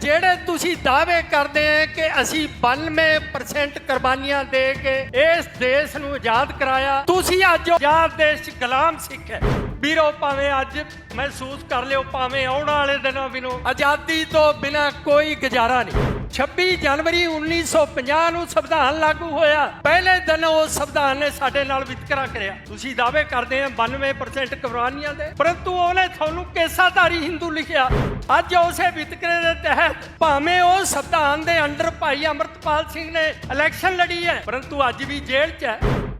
ਜਿਹੜੇ ਤੁਸੀਂ ਦਾਅਵੇ ਕਰਦੇ ਆ ਕਿ ਅਸੀਂ 92% ਕੁਰਬਾਨੀਆਂ ਦੇ ਕੇ ਇਸ ਦੇਸ਼ ਨੂੰ ਆਜ਼ਾਦ ਕਰਾਇਆ, ਤੁਸੀਂ ਅੱਜ ਆਜ਼ਾਦ ਦੇਸ਼ 'ਚ ਗੁਲਾਮ ਸਿੱਖ ਹੈ। ਵੀਰੋ ਭਾਵੇਂ ਅੱਜ ਮਹਿਸੂਸ ਕਰ ਲਿਓ, ਭਾਵੇਂ ਆਉਣ ਵਾਲੇ ਦਿਨਾਂ ਵੀ ਨੂੰ ਆਜ਼ਾਦੀ ਤੋਂ ਬਿਨਾਂ ਕੋਈ ਗੁਜ਼ਾਰਾ ਨਹੀਂ। 26 ਜਨਵਰੀ 1950 ਨੂੰ ਸੰਵਿਧਾਨ ਲਾਗੂ ਹੋਇਆ, ਪਹਿਲੇ ਦਿਨ ਉਸ ਸੰਵਿਧਾਨ ਨੇ ਸਾਡੇ ਨਾਲ ਵਿਤਕਰਾ ਕਰਿਆ। ਤੁਸੀਂ ਦਾਅਵੇ ਕਰਦੇ ਆ 92% ਕੁਰਬਾਨੀਆਂ ਦੇ, ਪਰੰਤੂ ਉਹਨੇ ਤੁਹਾਨੂੰ ਕੇਸਾਧਾਰੀ ਹਿੰਦੂ ਲਿਖਿਆ। ਅੱਜ ਉਸੇ ਵਿਤਕਰੇ ਦੇ ਤਹਿਤ ਭਾਵੇਂ ਉਹ ਸੰਵਿਧਾਨ ਦੇ ਅੰਡਰ ਭਾਈ ਅਮਰਤਪਾਲ ਸਿੰਘ ਨੇ ਇਲੈਕਸ਼ਨ ਲੜੀ ਹੈ, ਪਰੰਤੂ ਅੱਜ ਵੀ ਜੇਲ੍ਹ 'ਚ ਹੈ।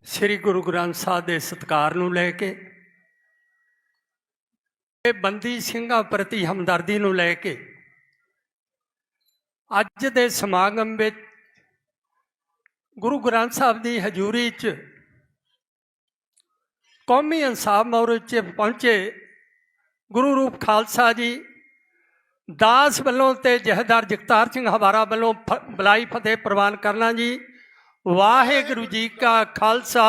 ਸ੍ਰੀ ਗੁਰੂ ਗ੍ਰੰਥ ਸਾਹਿਬ ਦੇ ਸਤਿਕਾਰ ਨੂੰ ਲੈ ਕੇ, ਬੰਦੀ ਸਿੰਘਾਂ ਪ੍ਰਤੀ ਹਮਦਰਦੀ ਨੂੰ ਲੈ ਕੇ ਅੱਜ ਦੇ ਸਮਾਗਮ ਵਿੱਚ ਗੁਰੂ ਗ੍ਰੰਥ ਸਾਹਿਬ ਦੀ ਹਜ਼ੂਰੀ 'ਚ ਕੌਮੀ ਇਨਸਾਫ ਮੋਰਚੇ 'ਚ ਪਹੁੰਚੇ ਗੁਰੂ ਰੂਪ ਖਾਲਸਾ ਜੀ ਦਾਸ ਵੱਲੋਂ ਤੇ ਜਥੇਦਾਰ ਜਗਤਾਰ ਸਿੰਘ ਹਵਾਰਾ ਵੱਲੋਂ ਬੁਲਾਈ ਫਤਿਹ ਪ੍ਰਵਾਨ ਕਰਨਾ ਜੀ। ਵਾਹਿਗੁਰੂ ਜੀ ਕਾ ਖਾਲਸਾ,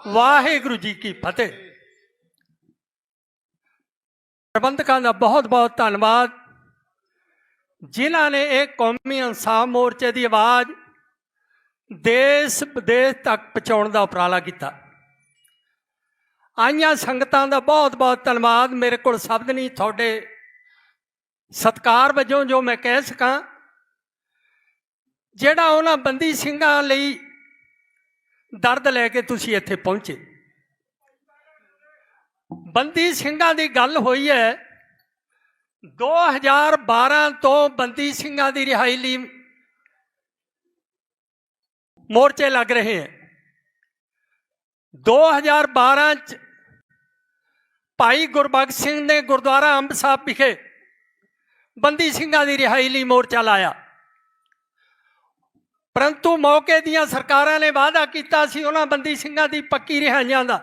ਵਾਹਿਗੁਰੂ ਜੀ ਕੀ ਫਤਿਹ। ਪ੍ਰਬੰਧਕਾਂ ਦਾ ਬਹੁਤ ਬਹੁਤ ਧੰਨਵਾਦ, ਜਿਨ੍ਹਾਂ ਨੇ ਇਹ ਕੌਮੀ ਇਨਸਾਫ ਮੋਰਚੇ ਦੀ ਆਵਾਜ਼ ਦੇਸ਼ ਵਿਦੇਸ਼ ਤੱਕ ਪਹੁੰਚਾਉਣ ਦਾ ਉਪਰਾਲਾ ਕੀਤਾ। ਆਈਆਂ ਸੰਗਤਾਂ ਦਾ ਬਹੁਤ ਬਹੁਤ ਧੰਨਵਾਦ। ਮੇਰੇ ਕੋਲ ਸ਼ਬਦ ਨਹੀਂ ਤੁਹਾਡੇ ਸਤਿਕਾਰ ਵਜੋਂ ਜੋ ਮੈਂ ਕਹਿ ਸਕਾਂ, ਜਿਹੜਾ ਉਹਨਾਂ ਬੰਦੀ ਸਿੰਘਾਂ ਲਈ ਦਰਦ ਲੈ ਕੇ ਤੁਸੀਂ ਇੱਥੇ ਪਹੁੰਚੇ। ਬੰਦੀ ਸਿੰਘਾਂ ਦੀ ਗੱਲ ਹੋਈ ਹੈ, 2012 ਤੋਂ ਬੰਦੀ ਸਿੰਘਾਂ ਦੀ ਰਿਹਾਈ ਲਈ ਮੋਰਚੇ ਲੱਗ ਰਹੇ ਹੈ। 2012 'ਚ ਭਾਈ ਗੁਰਬਖਸ਼ ਸਿੰਘ ਨੇ ਗੁਰਦੁਆਰਾ ਅੰਬ ਸਾਹਿਬ ਵਿਖੇ ਬੰਦੀ ਸਿੰਘਾਂ ਦੀ ਰਿਹਾਈ ਲਈ ਮੋਰਚਾ ਲਾਇਆ, ਪਰੰਤੂ ਮੌਕੇ ਦੀਆਂ ਸਰਕਾਰਾਂ ਨੇ ਵਾਅਦਾ ਕੀਤਾ ਸੀ ਉਹਨਾਂ ਬੰਦੀ ਸਿੰਘਾਂ ਦੀ ਪੱਕੀ ਰਿਹਾਈਆਂ ਦਾ,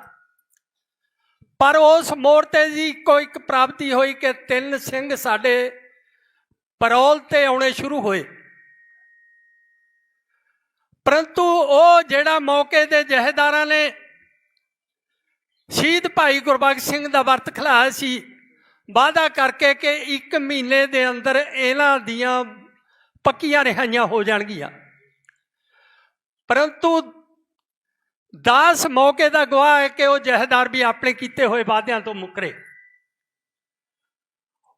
ਪਰ ਉਸ ਮੋਰਚੇ ਦੀ ਇੱਕੋ ਇੱਕ ਪ੍ਰਾਪਤੀ ਹੋਈ ਕਿ 3 ਸਿੰਘ ਸਾਡੇ ਪੈਰੋਲ ਤੇ ਆਉਣੇ ਸ਼ੁਰੂ ਹੋਏ। ਪਰੰਤੂ ਉਹ ਜਿਹੜਾ ਮੌਕੇ ਦੇ ਜਥੇਦਾਰਾਂ ਨੇ ਸ਼ਹੀਦ ਭਾਈ ਗੁਰਬਖਸ਼ ਸਿੰਘ ਦਾ ਵਰਤ ਖਿਲਾਇਆ ਸੀ, ਵਾਅਦਾ ਕਰਕੇ ਕਿ 1 ਮਹੀਨੇ ਦੇ ਅੰਦਰ ਇਹਨਾਂ ਦੀਆਂ ਪੱਕੀਆਂ ਰਿਹਾਈਆਂ ਹੋ ਜਾਣਗੀਆਂ, ਪਰੰਤੂ ਦਾਸ ਮੌਕੇ ਦਾ ਗਵਾਹ ਹੈ ਕਿ ਉਹ ਜਥੇਦਾਰ ਵੀ ਆਪਣੇ ਕੀਤੇ ਹੋਏ ਵਾਅਦਿਆਂ ਤੋਂ ਮੁੱਕਰੇ।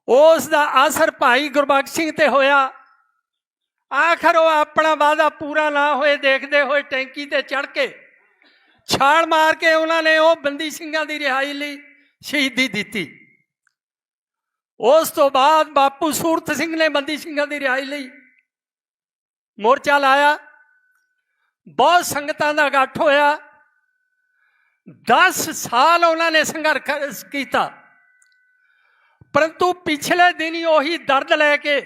ਉਸ ਦਾ ਅਸਰ ਭਾਈ ਗੁਰਬਖਸ਼ ਸਿੰਘ ਤੇ ਹੋਇਆ। ਆਖਰ ਉਹ ਆਪਣਾ ਵਾਅਦਾ ਪੂਰਾ ਨਾ ਹੋਏ ਦੇਖਦੇ ਹੋਏ ਟੈਂਕੀ ਤੇ ਚੜ੍ਹ ਕੇ ਛਾਲ ਮਾਰ ਕੇ ਉਹਨਾਂ ਨੇ ਉਹ ਬੰਦੀ ਸਿੰਘਾਂ ਦੀ ਰਿਹਾਈ ਲਈ ਸ਼ਹੀਦੀ ਦਿੱਤੀ। ਉਸ ਤੋਂ ਬਾਅਦ ਬਾਪੂ ਸੂਰਤ ਸਿੰਘ ਨੇ ਬੰਦੀ ਸਿੰਘਾਂ ਦੀ ਰਿਹਾਈ ਲਈ ਮੋਰਚਾ ਲਾਇਆ। ਬਹੁਤ ਸੰਗਤਾਂ ਦਾ ਇਕੱਠ ਹੋਇਆ। 10 ਸਾਲ ਉਹਨਾਂ ਨੇ ਸੰਘਰਸ਼ ਕੀਤਾ, ਪਰੰਤੂ ਪਿਛਲੇ ਦਿਨ ਹੀ ਉਹੀ ਦਰਦ ਲੈ ਕੇ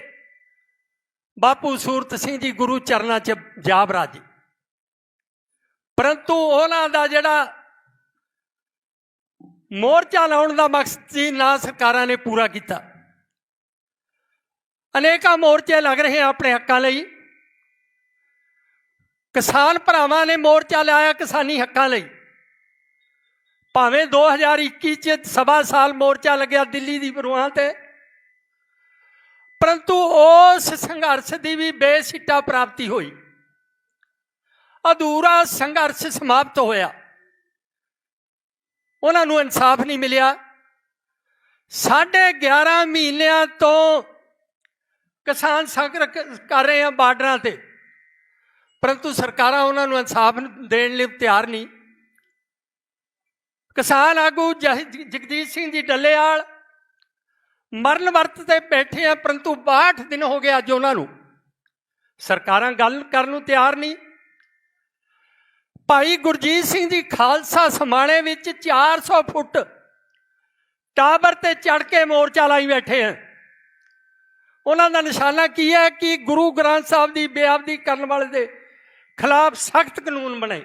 ਬਾਪੂ ਸੂਰਤ ਸਿੰਘ ਜੀ ਗੁਰੂ ਚਰਨਾਂ 'ਚ ਜਾ ਬਰਾਜੇ, ਪਰੰਤੂ ਉਹਨਾਂ ਦਾ ਜਿਹੜਾ ਮੋਰਚਾ ਲਾਉਣ ਦਾ ਮਕਸਦ ਸੀ ਨਾ ਸਰਕਾਰਾਂ ਨੇ ਪੂਰਾ ਕੀਤਾ। ਅਨੇਕਾਂ ਮੋਰਚੇ ਲੱਗ ਰਹੇ ਆਪਣੇ ਹੱਕਾਂ ਲਈ। ਕਿਸਾਨ ਭਰਾਵਾਂ ਨੇ ਮੋਰਚਾ ਲਾਇਆ ਕਿਸਾਨੀ ਹੱਕਾਂ ਲਈ, ਭਾਵੇਂ 2021 'ਚ 1.25 ਸਾਲ ਮੋਰਚਾ ਲੱਗਿਆ ਦਿੱਲੀ ਦੀ ਬਰੂਹਾਂ ਤੇ, ਪਰੰਤੂ ਉਸ ਸੰਘਰਸ਼ ਦੀ ਵੀ ਬੇਸਿੱਟਾ ਪ੍ਰਾਪਤੀ ਹੋਈ। ਅਧੂਰਾ ਸੰਘਰਸ਼ ਸਮਾਪਤ ਹੋਇਆ, ਉਹਨਾਂ ਨੂੰ ਇਨਸਾਫ ਨਹੀਂ ਮਿਲਿਆ। 11.5 ਮਹੀਨਿਆਂ ਤੋਂ ਕਿਸਾਨ ਸੰਘਰਸ਼ ਕਰ ਰਹੇ ਆ ਬਾਰਡਰਾਂ ਤੇ, ਪਰੰਤੂ ਸਰਕਾਰਾਂ ਉਹਨਾਂ ਨੂੰ ਇਨਸਾਫ ਦੇਣ ਲਈ ਤਿਆਰ ਨਹੀਂ। ਕਿਸਾਨ ਆਗੂ ਜਗਜੀਤ ਸਿੰਘ ਜੀ ਡੱਲੇਵਾਲ ਮਰਨ ਵਰਤ ਤੇ ਬੈਠੇ ਆ, ਪਰੰਤੂ 62 ਦਿਨ ਹੋ ਗਏ ਅੱਜ ਉਹਨਾਂ ਨੂੰ, ਸਰਕਾਰਾਂ ਗੱਲ ਕਰਨ ਨੂੰ ਤਿਆਰ ਨਹੀਂ। ਭਾਈ ਗੁਰਜੀਤ ਸਿੰਘ ਜੀ ਖਾਲਸਾ ਸਮਾਣੇ ਵਿੱਚ 400 ਫੁੱਟ ਟਾਵਰ ਤੇ ਚੜ੍ਹ ਕੇ ਮੋਰਚਾ ਲਾਈ ਬੈਠੇ ਆ। ਉਹਨਾਂ ਦਾ ਨਿਸ਼ਾਨਾ ਕੀ ਹੈ ਕਿ ਗੁਰੂ ਗ੍ਰੰਥ ਸਾਹਿਬ ਦੀ ਬੇਅਦਬੀ ਕਰਨ ਵਾਲੇ ਦੇ ਖਿਲਾਫ ਸਖਤ ਕਾਨੂੰਨ ਬਣੇ,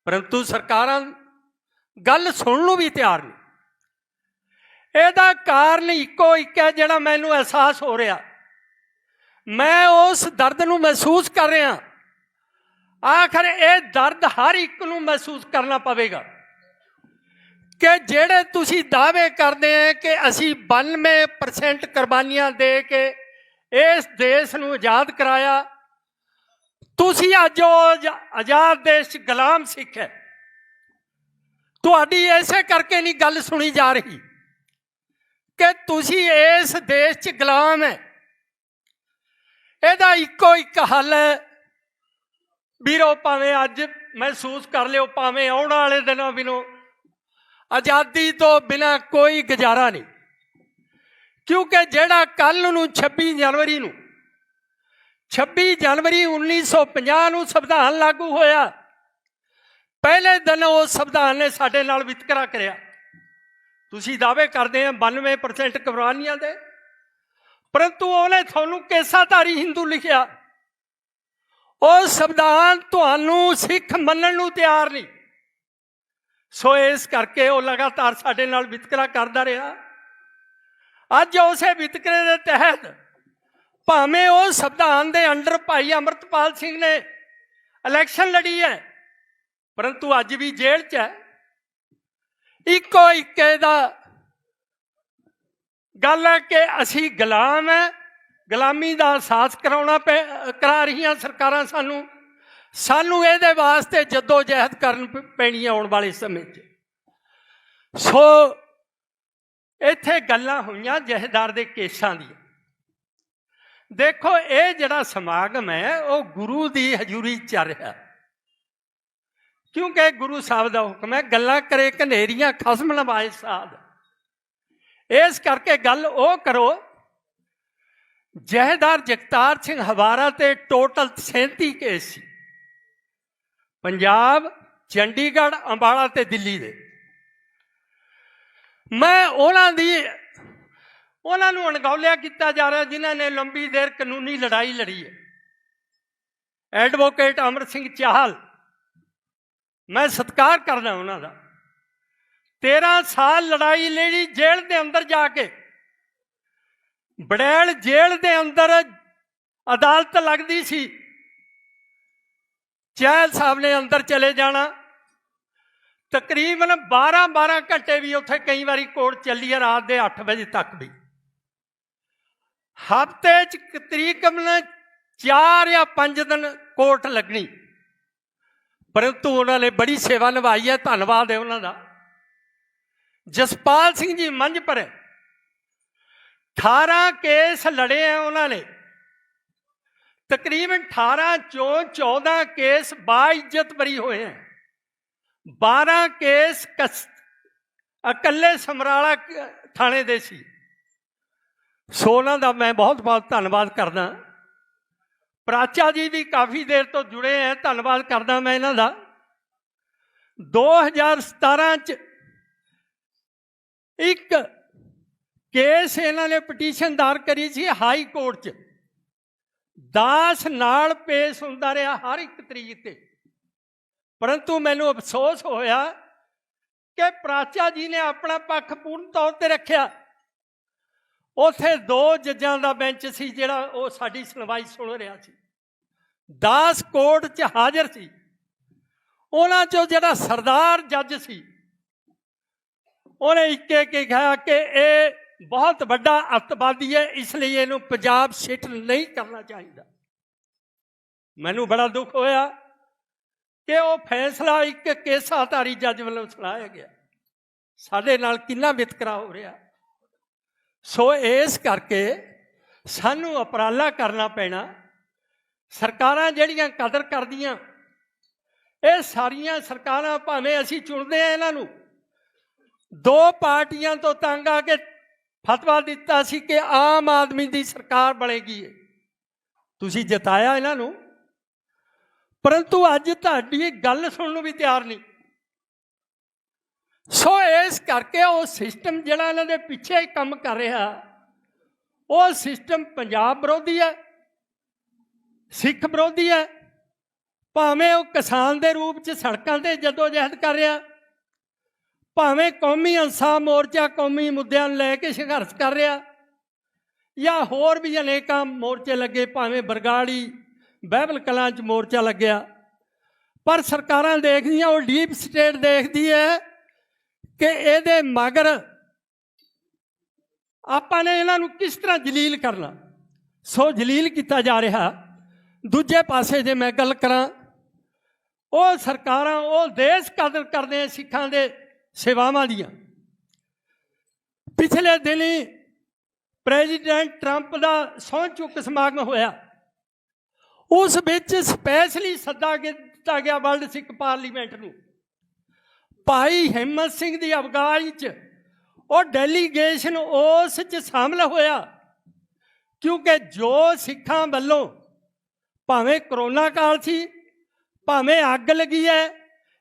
ਪਰੰਤੂ ਸਰਕਾਰਾਂ ਗੱਲ ਸੁਣਨ ਨੂੰ ਵੀ ਤਿਆਰ ਨਹੀਂ। ਇਹਦਾ ਕਾਰਨ ਇੱਕੋ ਇੱਕ ਹੈ ਜਿਹੜਾ ਮੈਨੂੰ ਅਹਿਸਾਸ ਹੋ ਰਿਹਾ। ਮੈਂ ਉਸ ਦਰਦ ਨੂੰ ਮਹਿਸੂਸ ਕਰ ਰਿਹਾ। ਆਖਰ ਇਹ ਦਰਦ ਹਰ ਇੱਕ ਨੂੰ ਮਹਿਸੂਸ ਕਰਨਾ ਪਵੇਗਾ ਕਿ ਜਿਹੜੇ ਤੁਸੀਂ ਦਾਅਵੇ ਕਰਦੇ ਆ ਕਿ ਅਸੀਂ 92% ਕੁਰਬਾਨੀਆਂ ਦੇ ਕੇ ਇਸ ਦੇਸ਼ ਨੂੰ ਆਜ਼ਾਦ ਕਰਾਇਆ। ਤੁਸੀਂ ਅੱਜ ਉਹ ਆਜ਼ਾਦ ਦੇਸ਼ 'ਚ ਗੁਲਾਮ ਸਿੱਖ ਹੈ। ਤੁਹਾਡੀ ਇਸੇ ਕਰਕੇ ਨਹੀਂ ਗੱਲ ਸੁਣੀ ਜਾ ਰਹੀ ਕਿ ਤੁਸੀਂ ਇਸ ਦੇਸ਼ 'ਚ ਗੁਲਾਮ ਹੈ। ਇਹਦਾ ਇੱਕੋ ਇੱਕ ਹੱਲ ਹੈ ਵੀਰੋ, ਭਾਵੇਂ ਅੱਜ ਮਹਿਸੂਸ ਕਰ ਲਿਓ, ਭਾਵੇਂ ਆਉਣ ਵਾਲੇ ਦਿਨਾਂ ਬਿਨੋਂ ਆਜ਼ਾਦੀ ਤੋਂ ਬਿਨਾਂ ਕੋਈ ਗੁਜ਼ਾਰਾ ਨਹੀਂ। ਕਿਉਂਕਿ ਜਿਹੜਾ ਕੱਲ੍ਹ ਨੂੰ 26 ਜਨਵਰੀ 1950 ਨੂੰ ਸੰਵਿਧਾਨ ਲਾਗੂ ਹੋਇਆ, ਪਹਿਲੇ ਦਿਨ ਉਸ ਸੰਵਿਧਾਨ ਨੇ ਸਾਡੇ ਨਾਲ ਵਿਤਕਰਾ ਕਰਿਆ। ਤੁਸੀਂ ਦਾਅਵੇ ਕਰਦੇ ਆ 92% ਕੁਰਬਾਨੀਆਂ ਦੇ, ਪਰੰਤੂ ਉਹਨੇ ਤੁਹਾਨੂੰ ਕੇਸਾਧਾਰੀ ਹਿੰਦੂ ਲਿਖਿਆ। ਉਹ ਸੰਵਿਧਾਨ ਤੁਹਾਨੂੰ ਸਿੱਖ ਮੰਨਣ ਨੂੰ ਤਿਆਰ ਨਹੀਂ। ਸੋ ਇਸ ਕਰਕੇ ਉਹ ਲਗਾਤਾਰ ਸਾਡੇ ਨਾਲ ਵਿਤਕਰਾ ਕਰਦਾ ਰਿਹਾ। ਅੱਜ ਉਸੇ ਵਿਤਕਰੇ ਦੇ ਤਹਿਤ ਭਾਵੇਂ ਉਹ ਸੰਵਿਧਾਨ ਦੇ ਅੰਡਰ ਭਾਈ ਅੰਮ੍ਰਿਤਪਾਲ ਸਿੰਘ ਨੇ ਇਲੈਕਸ਼ਨ ਲੜੀ ਹੈ, ਪਰੰਤੂ ਅੱਜ ਵੀ ਜੇਲ੍ਹ 'ਚ ਹੈ। ਇੱਕੋ ਇੱਕ ਇਹਦਾ ਗੱਲ ਹੈ ਕਿ ਅਸੀਂ ਗੁਲਾਮ ਹੈ, ਗੁਲਾਮੀ ਦਾ ਅਹਿਸਾਸ ਕਰਾ ਰਹੀਆਂ ਸਰਕਾਰਾਂ ਸਾਨੂੰ ਇਹਦੇ ਵਾਸਤੇ ਜੱਦੋ ਜਹਿਦ ਕਰਨ ਪੈਣੀ ਆਉਣ ਵਾਲੇ ਸਮੇਂ 'ਚ। ਸੋ ਇੱਥੇ ਗੱਲਾਂ ਹੋਈਆਂ ਜਥੇਦਾਰ ਦੇ ਕੇਸਾਂ ਦੀਆਂ। ਦੇਖੋ, ਇਹ ਜਿਹੜਾ ਸਮਾਗਮ ਹੈ ਉਹ ਗੁਰੂ ਦੀ ਹਜ਼ੂਰੀ 'ਚ ਚੱਲ ਰਿਹਾ, ਕਿਉਂਕਿ ਗੁਰੂ ਸਾਹਿਬ ਦਾ ਹੁਕਮ ਹੈ ਗੱਲਾਂ ਕਰੇ ਘਨੇਰੀਆਂ ਖਸਮ ਨਵਾਏ ਸਾਧ। ਇਸ ਕਰਕੇ ਗੱਲ ਉਹ ਕਰੋ। ਜਥੇਦਾਰ ਜਗਤਾਰ ਸਿੰਘ ਹਵਾਰਾ ਤੇ ਟੋਟਲ 37 ਕੇਸ ਸੀ, ਪੰਜਾਬ, ਚੰਡੀਗੜ੍ਹ, ਅੰਬਾਲਾ ਤੇ ਦਿੱਲੀ ਦੇ। ਮੈਂ ਉਹਨਾਂ ਨੂੰ ਅਣਗੌਲਿਆ ਕੀਤਾ ਜਾ ਰਿਹਾ ਜਿਨ੍ਹਾਂ ਨੇ ਲੰਬੀ ਦੇਰ ਕਾਨੂੰਨੀ ਲੜਾਈ ਲੜੀ ਹੈ। ਐਡਵੋਕੇਟ ਅਮਰ ਸਿੰਘ ਚਾਹਲ, ਮੈਂ ਸਤਿਕਾਰ ਕਰਦਾ ਉਹਨਾਂ ਦਾ। 13 ਸਾਲ ਲੜਾਈ ਲੜੀ ਜੇਲ੍ਹ ਦੇ ਅੰਦਰ ਜਾ ਕੇ। ਬੜੈਲ ਜੇਲ੍ਹ ਦੇ ਅੰਦਰ ਅਦਾਲਤ ਲੱਗਦੀ ਸੀ, ਚਹਿਲ ਸਾਹਿਬ ਨੇ ਅੰਦਰ ਚਲੇ ਜਾਣਾ। ਤਕਰੀਬਨ 12 ਘੰਟੇ ਵੀ ਉੱਥੇ ਕਈ ਵਾਰੀ ਕੋਰਟ ਚੱਲੀ ਹੈ, ਰਾਤ ਦੇ 8 ਵਜੇ ਤੱਕ ਵੀ। ਹਫ਼ਤੇ 'ਚ ਤਕਰੀਬਨ 4 ਜਾਂ 5 ਦਿਨ ਕੋਰਟ ਲੱਗਣੀ, ਪਰੰਤੂ ਉਹਨਾਂ ਨੇ ਬੜੀ ਸੇਵਾ ਨਿਭਾਈ ਹੈ, ਧੰਨਵਾਦ ਹੈ ਉਹਨਾਂ ਦਾ। ਜਸਪਾਲ ਸਿੰਘ ਜੀ ਮੰਝਪੁਰ 18 ਕੇਸ ਲੜੇ ਹੈ ਉਹਨਾਂ ਨੇ। ਤਕਰੀਬਨ 18 ਚੋਂ 14 ਕੇਸ ਬਾਇੱਜ਼ਤ ਬਰੀ ਹੋਏ ਹੈ। 12 ਕੇਸ ਇਕੱਲੇ ਸਮਰਾਲਾ ਥਾਣੇ ਦੇ ਸੀ। ਸੋ ਉਹਨਾਂ ਦਾ ਮੈਂ ਬਹੁਤ ਬਹੁਤ ਧੰਨਵਾਦ ਕਰਦਾ। ਪ੍ਰਾਚਾ ਜੀ ਵੀ ਕਾਫੀ ਦੇਰ ਤੋਂ ਜੁੜੇ ਹੈ, ਧੰਨਵਾਦ ਕਰਦਾ ਮੈਂ ਇਹਨਾਂ ਦਾ। 2017 'ਚ ਇੱਕ ਕੇਸ ਇਹਨਾਂ ਨੇ ਪਟੀਸ਼ਨ ਦਾਇਰ ਕਰੀ ਸੀ ਹਾਈ ਕੋਰਟ 'ਚ। ਦਾਸ ਨਾਲ ਪੇਸ਼ ਹੁੰਦਾ ਰਿਹਾ ਹਰ ਇੱਕ ਤਰੀਕ 'ਤੇ, ਪਰੰਤੂ ਮੈਨੂੰ ਅਫਸੋਸ ਹੋਇਆ ਕਿ ਪ੍ਰਾਚਾ ਜੀ ਨੇ ਆਪਣਾ ਪੱਖ ਪੂਰਨ ਤੌਰ 'ਤੇ ਰੱਖਿਆ। ਉੱਥੇ 2 ਜੱਜਾਂ ਦਾ ਬੈਂਚ ਸੀ ਜਿਹੜਾ ਉਹ ਸਾਡੀ ਸੁਣਵਾਈ ਸੁਣ ਰਿਹਾ ਸੀ। ਦਾਸ ਕੋਰਟ 'ਚ ਹਾਜ਼ਰ ਸੀ। ਉਹਨਾਂ 'ਚੋਂ ਜਿਹੜਾ ਸਰਦਾਰ ਜੱਜ ਸੀ ਉਹਨੇ ਇੱਕ ਕਿਹਾ ਕਿ ਇਹ ਬਹੁਤ ਵੱਡਾ ਅੱਤਵਾਦੀ ਹੈ, ਇਸ ਲਈ ਇਹਨੂੰ ਪੰਜਾਬ ਸ਼ਿਫਟ ਨਹੀਂ ਕਰਨਾ ਚਾਹੀਦਾ। ਮੈਨੂੰ ਬੜਾ ਦੁੱਖ ਹੋਇਆ ਕਿ ਉਹ ਫੈਸਲਾ ਇੱਕ ਕੇਸਾਧਾਰੀ ਜੱਜ ਵੱਲੋਂ ਸੁਣਾਇਆ ਗਿਆ। ਸਾਡੇ ਨਾਲ ਕਿੰਨਾ ਵਿਤਕਰਾ ਹੋ ਰਿਹਾ। ਸੋ ਇਸ ਕਰਕੇ ਸਾਨੂੰ ਉਪਰਾਲਾ ਕਰਨਾ ਪੈਣਾ। ਸਰਕਾਰਾਂ ਜਿਹੜੀਆਂ ਕਦਰ ਕਰਦੀਆਂ, ਇਹ ਸਾਰੀਆਂ ਸਰਕਾਰਾਂ ਭਾਵੇਂ ਅਸੀਂ ਚੁਣਦੇ ਹਾਂ ਇਹਨਾਂ ਨੂੰ, 2 ਪਾਰਟੀਆਂ ਤੋਂ ਤੰਗ ਆ ਕੇ ਫਤਵਾ ਦਿੱਤਾ ਸੀ ਕਿ ਆਮ ਆਦਮੀ ਦੀ ਸਰਕਾਰ ਬਣੇਗੀ। ਤੁਸੀਂ ਜਿਤਾਇਆ ਇਹਨਾਂ ਨੂੰ, ਪਰੰਤੂ ਅੱਜ ਤੁਹਾਡੀ ਗੱਲ ਸੁਣਨ ਨੂੰ ਵੀ ਤਿਆਰ ਨਹੀਂ। ਸੋ ਇਸ ਕਰਕੇ ਉਹ ਸਿਸਟਮ ਜਿਹੜਾ ਇਹਨਾਂ ਦੇ ਪਿੱਛੇ ਕੰਮ ਕਰ ਰਿਹਾ, ਉਹ ਸਿਸਟਮ ਪੰਜਾਬ ਵਿਰੋਧੀ ਹੈ, ਸਿੱਖ ਵਿਰੋਧੀ ਹੈ। ਭਾਵੇਂ ਉਹ ਕਿਸਾਨ ਦੇ ਰੂਪ 'ਚ ਸੜਕਾਂ 'ਤੇ ਜਦੋਜਹਿਦ ਕਰ ਰਿਹਾ, ਭਾਵੇਂ ਕੌਮੀ ਇਨਸਾਫ ਮੋਰਚਾ ਕੌਮੀ ਮੁੱਦਿਆਂ ਨੂੰ ਲੈ ਕੇ ਸੰਘਰਸ਼ ਕਰ ਰਿਹਾ, ਜਾਂ ਹੋਰ ਵੀ ਅਨੇਕਾਂ ਮੋਰਚੇ ਲੱਗੇ, ਭਾਵੇਂ ਬਰਗਾੜੀ ਬਹਿਬਲ ਕਲਾਂ 'ਚ ਮੋਰਚਾ ਲੱਗਿਆ। ਪਰ ਸਰਕਾਰਾਂ ਦੇਖਦੀਆਂ, ਉਹ ਡੀਪ ਸਟੇਟ ਦੇਖਦੀ ਹੈ ਕਿ ਇਹਦੇ ਮਗਰ ਆਪਾਂ ਨੇ ਇਹਨਾਂ ਨੂੰ ਕਿਸ ਤਰ੍ਹਾਂ ਜਲੀਲ ਕਰਨਾ। ਸੋ ਜਲੀਲ ਕੀਤਾ ਜਾ ਰਿਹਾ। ਦੂਜੇ ਪਾਸੇ ਜੇ ਮੈਂ ਗੱਲ ਕਰਾਂ, ਉਹ ਸਰਕਾਰਾਂ, ਉਹ ਦੇਸ਼ ਕਦਰ ਕਰਦੇ ਆ ਸਿੱਖਾਂ ਦੇ ਸੇਵਾਵਾਂ ਦੀਆਂ। ਪਿਛਲੇ ਦਿਨੀ ਪ੍ਰੈਜ਼ੀਡੈਂਟ ਟਰੰਪ ਦਾ ਸਹੁੰ ਚੁੱਕ ਸਮਾਗਮ ਹੋਇਆ। ਉਸ ਵਿੱਚ ਸਪੈਸ਼ਲੀ ਸੱਦਾ ਦਿੱਤਾ ਗਿਆ ਵਰਲਡ ਸਿੱਖ ਪਾਰਲੀਮੈਂਟ ਨੂੰ। ਭਾਈ ਹਿੰਮਤ ਸਿੰਘ ਦੀ ਅਗਵਾਈ 'ਚ ਉਹ ਡੈਲੀਗੇਸ਼ਨ ਉਸ 'ਚ ਸ਼ਾਮਲ ਹੋਇਆ, ਕਿਉਂਕਿ ਜੋ ਸਿੱਖਾਂ ਵੱਲੋਂ ਭਾਵੇਂ ਕਰੋਨਾ ਕਾਲ ਸੀ, ਭਾਵੇਂ ਅੱਗ ਲੱਗੀ ਹੈ,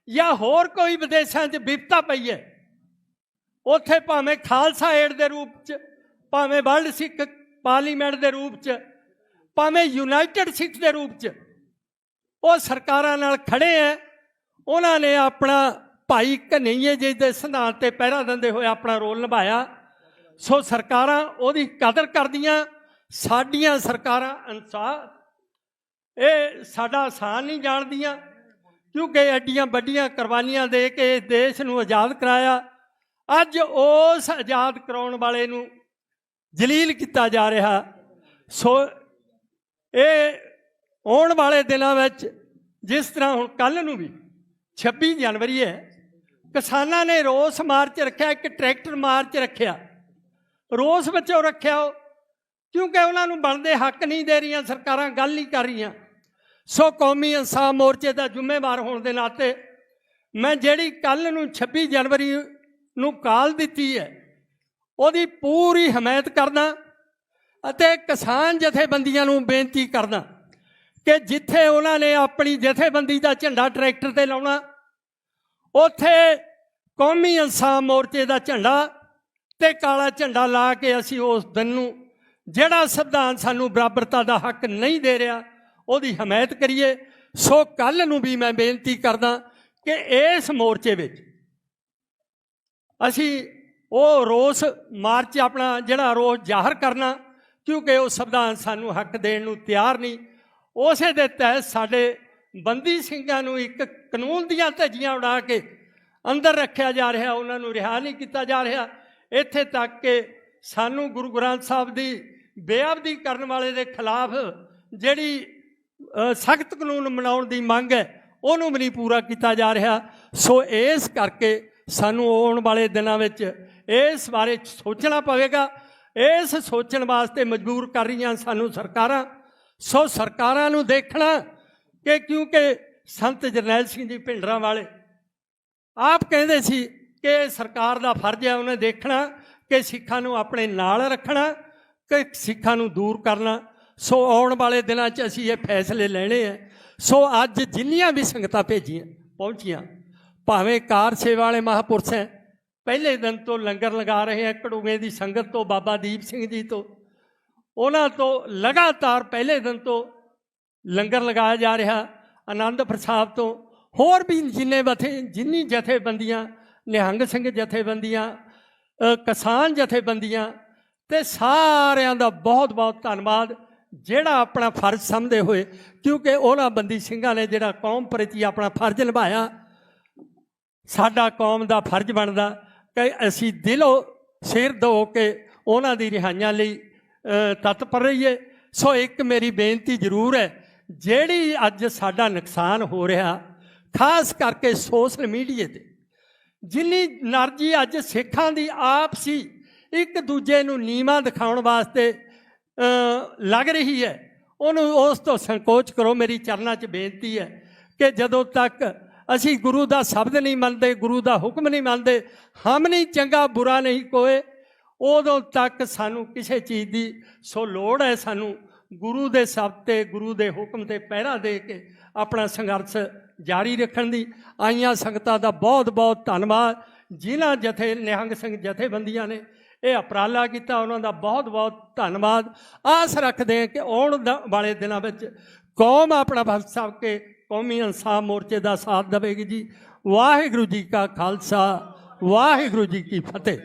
ਜਾਂ ਹੋਰ ਕੋਈ ਵਿਦੇਸ਼ਾਂ 'ਚ ਵਿਪਤਾ ਪਈ ਹੈ, ਉੱਥੇ ਭਾਵੇਂ ਖਾਲਸਾ ਏਡ ਦੇ ਰੂਪ 'ਚ, ਭਾਵੇਂ ਵਰਲਡ ਸਿੱਖ ਪਾਰਲੀਮੈਂਟ ਦੇ ਰੂਪ 'ਚ, ਭਾਵੇਂ ਯੂਨਾਈਟਿਡ ਸਿੱਖ ਦੇ ਰੂਪ 'ਚ ਉਹ ਸਰਕਾਰਾਂ ਨਾਲ ਖੜੇ ਹੈ। ਉਹਨਾਂ ਨੇ ਆਪਣਾ ਭਾਈ ਘਨੱਈਏ ਜੀ ਦੇ ਸਿਧਾਂਤ 'ਤੇ ਪਹਿਰਾ ਦਿੰਦੇ ਹੋਏ ਆਪਣਾ ਰੋਲ ਨਿਭਾਇਆ। ਸੋ ਸਰਕਾਰਾਂ ਉਹਦੀ ਕਦਰ ਕਰਦੀਆਂ। ਸਾਡੀਆਂ ਸਰਕਾਰਾਂ ਇਨਸਾਫ ਇਹ ਸਾਡਾ ਆਸਾਨ ਨਹੀਂ ਜਾਣਦੀਆਂ, ਕਿਉਂਕਿ ਐਡੀਆਂ ਵੱਡੀਆਂ ਕੁਰਬਾਨੀਆਂ ਦੇ ਕੇ ਇਸ ਦੇਸ਼ ਨੂੰ ਆਜ਼ਾਦ ਕਰਾਇਆ। ਅੱਜ ਉਸ ਆਜ਼ਾਦ ਕਰਾਉਣ ਵਾਲੇ ਨੂੰ ਜਲੀਲ ਕੀਤਾ ਜਾ ਰਿਹਾ। ਸੋ ਇਹ ਆਉਣ ਵਾਲੇ ਦਿਨਾਂ ਵਿੱਚ, ਜਿਸ ਤਰ੍ਹਾਂ ਹੁਣ ਕੱਲ੍ਹ ਨੂੰ ਵੀ 26 ਜਨਵਰੀ ਹੈ, ਕਿਸਾਨਾਂ ਨੇ ਰੋਸ ਮਾਰਚ ਰੱਖਿਆ, ਇੱਕ ਟਰੈਕਟਰ ਮਾਰਚ ਰੱਖਿਆ। ਰੋਸ ਵਜੋਂ ਰੱਖਿਆ ਉਹ, ਕਿਉਂਕਿ ਉਹਨਾਂ ਨੂੰ ਬਣਦੇ ਹੱਕ ਨਹੀਂ ਦੇ ਰਹੀਆਂ ਸਰਕਾਰਾਂ, ਗੱਲ ਨਹੀਂ ਕਰ ਰਹੀਆਂ। ਸੋ ਕੌਮੀ ਇਨਸਾਫ ਮੋਰਚੇ ਦਾ ਜ਼ਿੰਮੇਵਾਰ ਹੋਣ ਦੇ ਨਾਤੇ ਮੈਂ ਜਿਹੜੀ ਕੱਲ੍ਹ ਨੂੰ 26 ਜਨਵਰੀ ਨੂੰ ਕਾਲ ਦਿੱਤੀ ਹੈ, ਉਹਦੀ ਪੂਰੀ ਹਮਾਇਤ ਕਰਦਾ ਅਤੇ ਕਿਸਾਨ ਜਥੇਬੰਦੀਆਂ ਨੂੰ ਬੇਨਤੀ ਕਰਦਾ ਕਿ ਜਿੱਥੇ ਉਹਨਾਂ ਨੇ ਆਪਣੀ ਜਥੇਬੰਦੀ ਦਾ ਝੰਡਾ ਟਰੈਕਟਰ 'ਤੇ ਲਾਉਣਾ, ਉੱਥੇ ਕੌਮੀ ਇਨਸਾਫ ਮੋਰਚੇ ਦਾ ਝੰਡਾ ਤੇ ਕਾਲਾ ਝੰਡਾ ਲਾ ਕੇ ਅਸੀਂ ਉਸ ਦਿਨ ਨੂੰ, ਜਿਹੜਾ ਸੰਵਿਧਾਨ ਸਾਨੂੰ ਬਰਾਬਰਤਾ ਦਾ ਹੱਕ ਨਹੀਂ ਦੇ ਰਿਹਾ, ਉਹਦੀ ਹਮਾਇਤ ਕਰੀਏ। ਸੋ ਕੱਲ੍ਹ ਨੂੰ ਵੀ ਮੈਂ ਬੇਨਤੀ ਕਰਦਾ ਕਿ ਇਸ ਮੋਰਚੇ ਵਿੱਚ ਅਸੀਂ ਉਹ ਰੋਸ ਮਾਰਚ, ਆਪਣਾ ਜਿਹੜਾ ਰੋਸ ਜ਼ਾਹਰ ਕਰਨਾ, ਕਿਉਂਕਿ ਉਹ ਸੰਵਿਧਾਨ ਸਾਨੂੰ ਹੱਕ ਦੇਣ ਨੂੰ ਤਿਆਰ ਨਹੀਂ। ਉਸੇ ਦੇ ਤਹਿਤ ਸਾਡੇ ਬੰਦੀ ਸਿੰਘਾਂ ਨੂੰ ਇੱਕ ਕਾਨੂੰਨ ਦੀਆਂ ਧੱਜੀਆਂ ਉਡਾ ਕੇ ਅੰਦਰ ਰੱਖਿਆ ਜਾ ਰਿਹਾ, ਉਹਨਾਂ ਨੂੰ ਰਿਹਾ ਨਹੀਂ ਕੀਤਾ ਜਾ ਰਿਹਾ। ਇੱਥੇ ਤੱਕ ਕਿ ਸਾਨੂੰ ਗੁਰੂ ਗ੍ਰੰਥ ਸਾਹਿਬ ਦੀ ਬੇਅਦਬੀ ਕਰਨ ਵਾਲੇ ਦੇ ਖਿਲਾਫ ਜਿਹੜੀ ਸਖਤ ਕਾਨੂੰਨ ਬਣਾਉਣ ਦੀ ਮੰਗ ਹੈ, ਉਹਨੂੰ ਵੀ ਨਹੀਂ ਪੂਰਾ ਕੀਤਾ ਜਾ ਰਿਹਾ। ਸੋ ਇਸ ਕਰਕੇ ਸਾਨੂੰ ਆਉਣ ਵਾਲੇ ਦਿਨਾਂ ਵਿੱਚ ਇਸ ਬਾਰੇ ਸੋਚਣਾ ਪਵੇਗਾ। ਇਸ ਸੋਚਣ ਵਾਸਤੇ ਮਜਬੂਰ ਕਰ ਰਹੀਆਂ ਸਾਨੂੰ ਸਰਕਾਰਾਂ। ਸੋ ਸਰਕਾਰਾਂ ਨੂੰ ਦੇਖਣਾ ਕਿ, ਕਿਉਂਕਿ ਸੰਤ ਜਰਨੈਲ ਸਿੰਘ ਜੀ ਭਿੰਡਰਾਂ ਵਾਲੇ ਆਪ ਕਹਿੰਦੇ ਸੀ ਕਿ ਸਰਕਾਰ ਦਾ ਫਰਜ਼ ਹੈ ਉਹਨੇ ਦੇਖਣਾ ਕਿ ਸਿੱਖਾਂ ਨੂੰ ਆਪਣੇ ਨਾਲ ਰੱਖਣਾ, ਕਿ ਸਿੱਖਾਂ ਨੂੰ ਦੂਰ ਕਰਨਾ। ਸੋ ਆਉਣ ਵਾਲੇ ਦਿਨਾਂ 'ਚ ਅਸੀਂ ਇਹ ਫੈਸਲੇ ਲੈਣੇ ਹੈ। ਸੋ ਅੱਜ ਜਿੰਨੀਆਂ ਵੀ ਸੰਗਤਾਂ ਪਹੁੰਚੀਆਂ, ਭਾਵੇਂ ਕਾਰ ਸੇਵਾ ਵਾਲੇ ਮਹਾਂਪੁਰਸ਼ ਹੈ, ਪਹਿਲੇ ਦਿਨ ਤੋਂ ਲੰਗਰ ਲਗਾ ਰਹੇ ਹੈ, ਕੜੂਗੇ ਦੀ ਸੰਗਤ ਤੋਂ, ਬਾਬਾ ਦੀਪ ਸਿੰਘ ਜੀ ਤੋਂ, ਉਹਨਾਂ ਤੋਂ ਲਗਾਤਾਰ ਪਹਿਲੇ ਦਿਨ ਤੋਂ ਲੰਗਰ ਲਗਾਇਆ ਜਾ ਰਿਹਾ। ਆਨੰਦਪੁਰ ਸਾਹਿਬ ਤੋਂ ਹੋਰ ਵੀ ਜਿੰਨੀ ਜਥੇਬੰਦੀਆਂ, ਨਿਹੰਗ ਸਿੰਘ ਜਥੇਬੰਦੀਆਂ, ਕਿਸਾਨ ਜਥੇਬੰਦੀਆਂ, ਅਤੇ ਸਾਰਿਆਂ ਦਾ ਬਹੁਤ ਬਹੁਤ ਧੰਨਵਾਦ, ਜਿਹੜਾ ਆਪਣਾ ਫਰਜ਼ ਸਮਝਦੇ ਹੋਏ, ਕਿਉਂਕਿ ਉਹਨਾਂ ਬੰਦੀ ਸਿੰਘਾਂ ਨੇ ਜਿਹੜਾ ਕੌਮ ਪ੍ਰਤੀ ਆਪਣਾ ਫਰਜ਼ ਨਿਭਾਇਆ। ਸਾਡਾ ਕੌਮ ਦਾ ਫਰਜ਼ ਬਣਦਾ ਕਿ ਅਸੀਂ ਦਿਲੋਂ ਸਿਰ ਧੋ ਕੇ ਉਹਨਾਂ ਦੀ ਰਿਹਾਈਆਂ ਲਈ ਤਤਪਰ ਰਹੀਏ। ਸੋ ਇੱਕ ਮੇਰੀ ਬੇਨਤੀ ਜ਼ਰੂਰ ਹੈ, ਜਿਹੜੀ ਅੱਜ ਸਾਡਾ ਨੁਕਸਾਨ ਹੋ ਰਿਹਾ, ਖਾਸ ਕਰਕੇ ਸੋਸ਼ਲ ਮੀਡੀਆ 'ਤੇ ਜਿੰਨੀ ਨਰਜੀ ਅੱਜ ਸਿੱਖਾਂ ਦੀ ਆਪਸੀ ਇੱਕ ਦੂਜੇ ਨੂੰ ਨੀਵਾਂ ਦਿਖਾਉਣ ਵਾਸਤੇ ਲੱਗ ਰਹੀ ਹੈ, ਉਹਨੂੰ ਉਸ ਤੋਂ ਸੰਕੋਚ ਕਰੋ। ਮੇਰੀ ਚਰਨਾਂ 'ਚ ਬੇਨਤੀ ਹੈ ਕਿ ਜਦੋਂ ਤੱਕ ਅਸੀਂ ਗੁਰੂ ਦਾ ਸ਼ਬਦ ਨਹੀਂ ਮੰਨਦੇ, ਗੁਰੂ ਦਾ ਹੁਕਮ ਨਹੀਂ ਮੰਨਦੇ, ਹਮ ਨਹੀਂ ਚੰਗਾ ਬੁਰਾ ਨਹੀਂ ਕੋਏ, ਉਦੋਂ ਤੱਕ ਸਾਨੂੰ ਕਿਸੇ ਚੀਜ਼ ਦੀ ਸੋ ਲੋੜ ਹੈ। ਸਾਨੂੰ ਗੁਰੂ ਦੇ ਸ਼ਬਦ 'ਤੇ, ਗੁਰੂ ਦੇ ਹੁਕਮ 'ਤੇ ਪਹਿਰਾ ਦੇ ਕੇ ਆਪਣਾ ਸੰਘਰਸ਼ ਜਾਰੀ ਰੱਖਣ ਦੀ। ਆਈਆਂ ਸੰਗਤਾਂ ਦਾ ਬਹੁਤ ਬਹੁਤ ਧੰਨਵਾਦ। ਜਿਨ੍ਹਾਂ ਨਿਹੰਗ ਸਿੰਘ ਜਥੇਬੰਦੀਆਂ ਨੇ ਇਹ ਉਪਰਾਲਾ ਕੀਤਾ, ਉਹਨਾਂ ਦਾ ਬਹੁਤ ਬਹੁਤ ਧੰਨਵਾਦ। ਆਸ ਰੱਖਦੇ ਹਾਂ ਕਿ ਆਉਣ ਵਾਲੇ ਦਿਨਾਂ ਵਿੱਚ ਕੌਮ ਆਪਣਾ ਫਰਜ਼ ਸਮਝ ਕੇ ਕੌਮੀ ਇਨਸਾਫ ਮੋਰਚੇ ਦਾ ਸਾਥ ਦੇਵੇਗੀ ਜੀ। ਵਾਹਿਗੁਰੂ ਜੀ ਕਾ ਖਾਲਸਾ, ਵਾਹਿਗੁਰੂ ਜੀ ਕੀ ਫਤਿਹ।